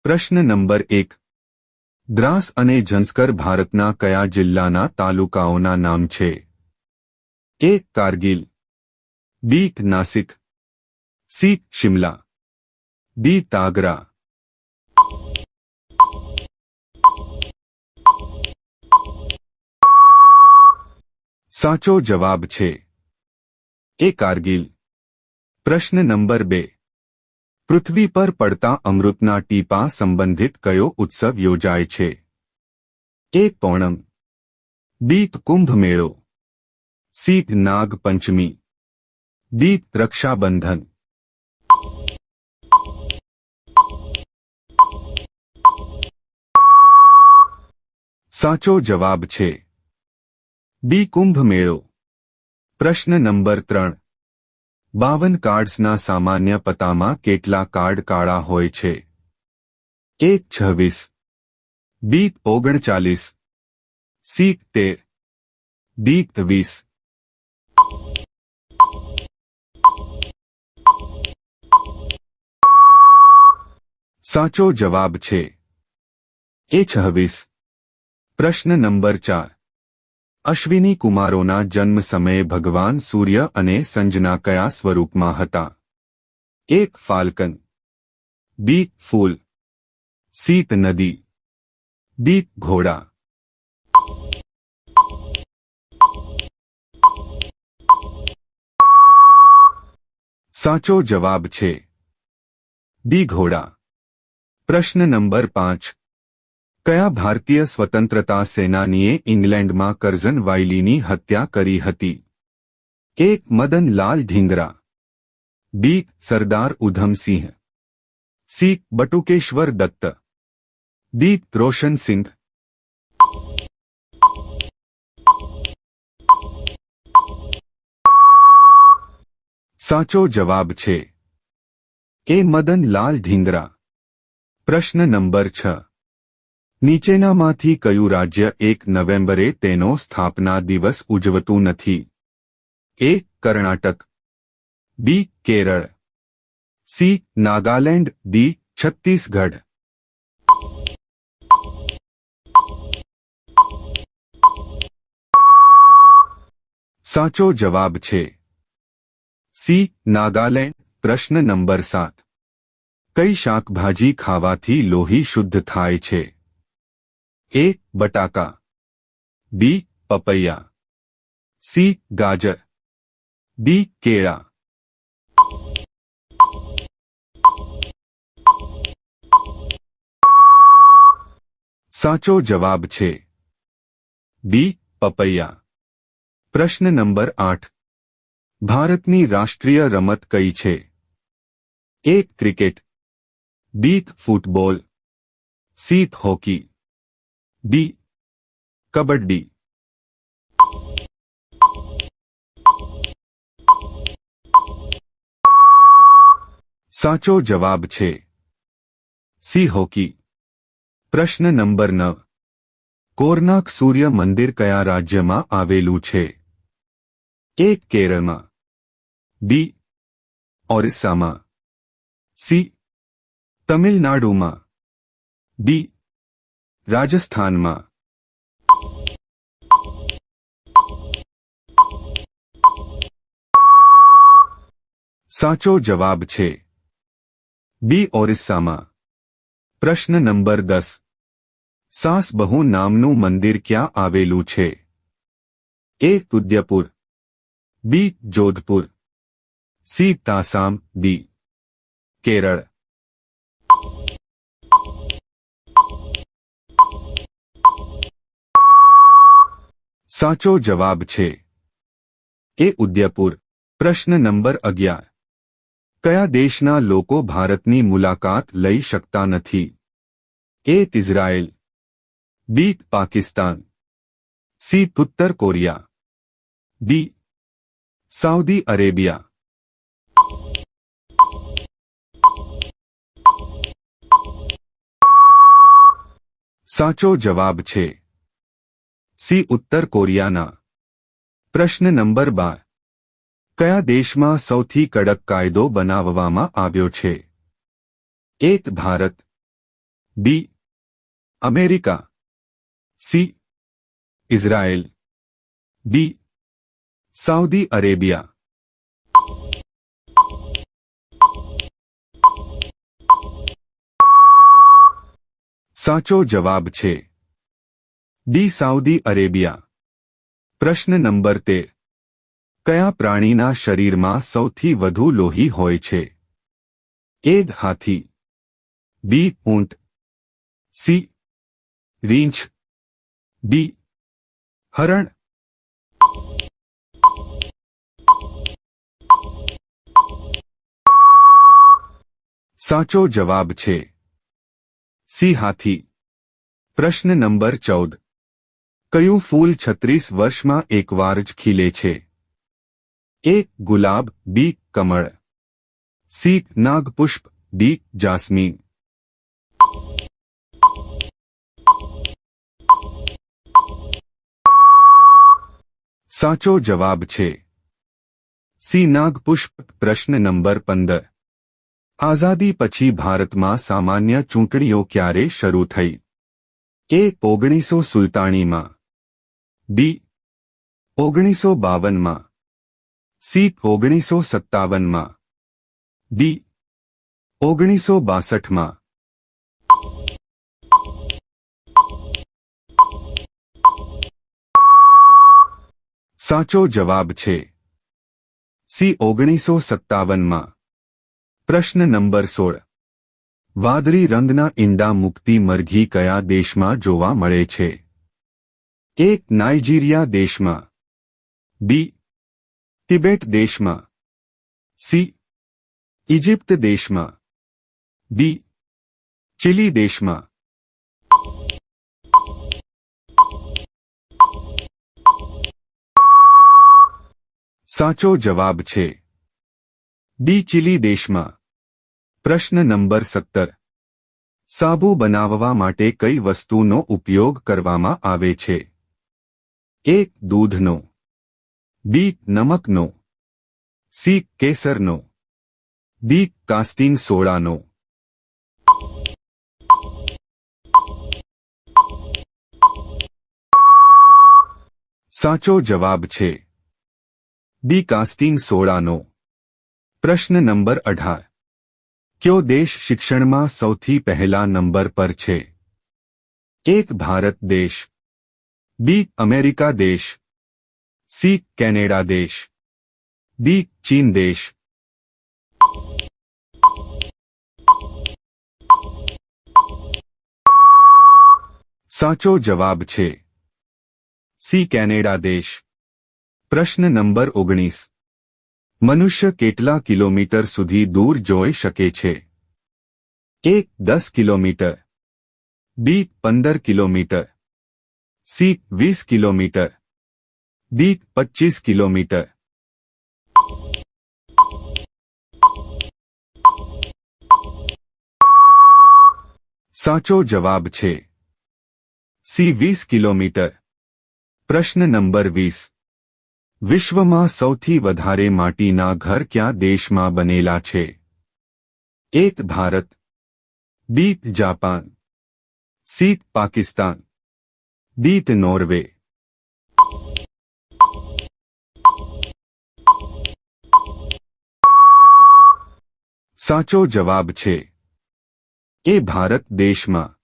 પ્રશ્ન નંબર 1 દ્રાસ અને ઝંસ્કર ભારતના કયા જિલ્લાના તાલુકાઓના નામ છે? એ. કારગિલ, બી. નાસિક, સી. શિમલા, ડી. તાગરા. સાચો જવાબ છે એ. કારગિલ. પ્રશ્ન નંબર 2 પૃથ્વી પર પડતા અમૃતના ટીપા સંબંધિત કયો ઉત્સવ યોજાય છે? એ. પોણમ, બી. કુંભ મેળો, સી. નાગ પંચમી, ડી. રક્ષાબંધન. સાચો જવાબ છે બી. કુંભ મેળો. પ્રશ્ન નંબર 3 52 કાર્ડ્સના સામાન્ય પત્તામાં કેટલા કાર્ડ કાળા હોય છે? એ. 26, બી. 39, સી. 13, ડી. 20. સાચો જવાબ છે એ. 26. પ્રશ્ન નંબર 4 અશ્વિની કુમારોના જન્મ સમયે ભગવાન સૂર્ય અને સંજના કયા સ્વરૂપમાં હતા? એ. ફાલ્કન, બી. ફૂલ, સી. નદી, ડી. ઘોડા. સાચો જવાબ છે ડી. ઘોડા. પ્રશ્ન નંબર 5 કયા ભારતીય સ્વતંત્રતા સેનાનીએ ઇંગ્લેન્ડમાં કરઝન વાયલીની હત્યા કરી હતી? એ. મદનલાલ ઢીંગરા, બી. સરદાર ઉધમસિંહ, સી. બટુકેશ્વર દત્ત, ડી. રોશન સિંઘ. સાચો જવાબ છે એ. મદનલાલ ઢીંગરા. પ્રશ્ન નંબર 6 નીચેનામાંથી કયું રાજ્ય 1 નવેમ્બરે તેનો સ્થાપના દિવસ ઉજવતું નથી? એ. કર્ણાટક, બી. કેરળ, સી. નાગાલેન્ડ, ડી. છત્તીસગઢ. સાચો જવાબ છે સી. નાગાલેન્ડ. પ્રશ્ન નંબર 7 કઈ શાકભાજી ખાવાથી લોહી શુદ્ધ થાય છે? એ. બટાકા, બી. પપૈયા, સી. ગાજર, ડી. કેળા. સાચો જવાબ છે બી. પપૈયા. પ્રશ્ન નંબર 8 ભારતની રાષ્ટ્રીય રમત કઈ છે? A. Cricket, B. Football, C. Hockey, D. Kabaddi. સાચો જવાબ છે સી. હોકી. પ્રશ્ન નંબર 9 કોરનાક સૂર્ય મંદિર કયા રાજ્યમાં આવેલું છે? એ. કેરળમાં, બી. ઓરિસ્સામાં, સી. તમિલનાડુમાં, ડી. રાજસ્થાનમાં. સાચો જવાબ છે બી. ઓરિસ્સામાં. પ્રશ્ન નંબર 10 સાસબહુ નામનું મંદિર ક્યાં આવેલું છે? એ. ઉદયપુર, બી. જોધપુર, સી. તાસામ, ડી. કેરળ. સાચો જવાબ છે એ. ઉદયપુર. પ્રશ્ન નંબર 11 કયા દેશના લોકો ભારતની મુલાકાત લઈ શકતા નથી? એ. ઇઝરાયેલ, બી. પાકિસ્તાન, સી. ઉત્તર કોરિયા, ડી. Saudi Arabia. સાચો જવાબ છે સી. ઉત્તર કોરિયાના. પ્રશ્ન નંબર 12 કયા દેશમાં સૌથી કડક કાયદો બનાવવામાં આવ્યો છે? A. Bharat, B America, C Israel, D Saudi Arabia. સાચો જવાબ છે ડી સાઉદી અરેબિયા. પ્રશ્ન નંબર 13. કયા પ્રાણીના શરીરમાં સૌથી વધુ લોહી હોય છે? એ હાથી, બી ઊંટ, સી રીંછ, ડી હરણ. સાચો જવાબ છે સી હાથી. પ્રશ્ન નંબર 14. કયું ફૂલ 36 વર્ષમાં એકવાર જ ખીલે છે? એ ગુલાબ, બી કમળ, સી નાગપુષ્પ, ડી જાસ્મીન. સાચો જવાબ છે સી નાગપુષ્પ. પ્રશ્ન નંબર 15. આઝાદી પછી ભારતમાં સામાન્ય ચૂંટણીઓ ક્યારે શરૂ થઈ? એ 1947માં, બી 1952માં, સી 1957માં, ડી 1962માં. સાચો જવાબ છે સી 1957માં. પ્રશ્ન નંબર 16. વાદળી રંગના ઈંડા મૂકતી મરઘી કયા દેશમાં જોવા મળે છે? એ નાઇજીરિયા દેશમાં, બી તિબેટ દેશમાં, સી ઇજિપ્ત દેશમાં, ડી ચીલી દેશમાં. સાચો જવાબ છે ડી ચીલી દેશમાં. પ્રશ્ન નંબર 17. સાબુ બનાવવા માટે કઈ વસ્તુનો ઉપયોગ કરવામાં આવે છે? એ દૂધનો, બી નમકનો, સી કેસરનો, ડી કાસ્ટિંગ સોડાનો. સાચો જવાબ છે ડી કાસ્ટિંગ સોડાનો. પ્રશ્ન નંબર 18. કયો દેશ શિક્ષણમાં સૌથી પહેલા નંબર પર છે? એ ભારત દેશ, બી અમેરિકા દેશ, સી કેનેડા દેશ, ડી ચીન દેશ. સાચો જવાબ છે સી કેનેડા દેશ. પ્રશ્ન નંબર 19. મનુષ્ય કેટલા કિલોમીટર સુધી દૂર જોઈ શકે છે? એ 10 કિલોમીટર, બી 15 kilometre, C 20 kilometre, D 25 kilometre. સાચો જવાબ છે સી 20 કિલોમીટર. પ્રશ્ન નંબર 20. વિશ્વમાં સૌથી વધારે માટીના ઘર કયા દેશમાં બનેલા છે? A Bharat, B Japan, C Pakistan, D Norway. સાચો જવાબ છે એ ભારત દેશમાં.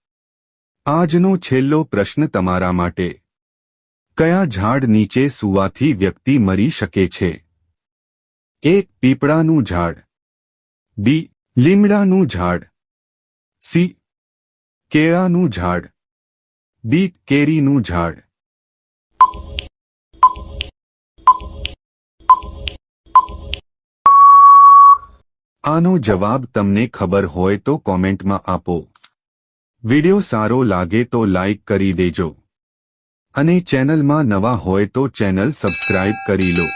આજનો છેલ્લો પ્રશ્ન તમારા માટે. કયા ઝાડ નીચે સૂવાથી વ્યક્તિ મરી શકે છે? એ પીપળાનું ઝાડ, બી લીમડાનું ઝાડ, સી કેળાનું ઝાડ, ડી કેરીનું ઝાડ. આનો જવાબ તમને ખબર હોય તો કોમેન્ટમાં આપો. વિડિયો સારો લાગે તો લાઈક કરી દેજો અને ચેનલમાં નવા હોય તો ચેનલ સબસ્ક્રાઇબ કરી લો.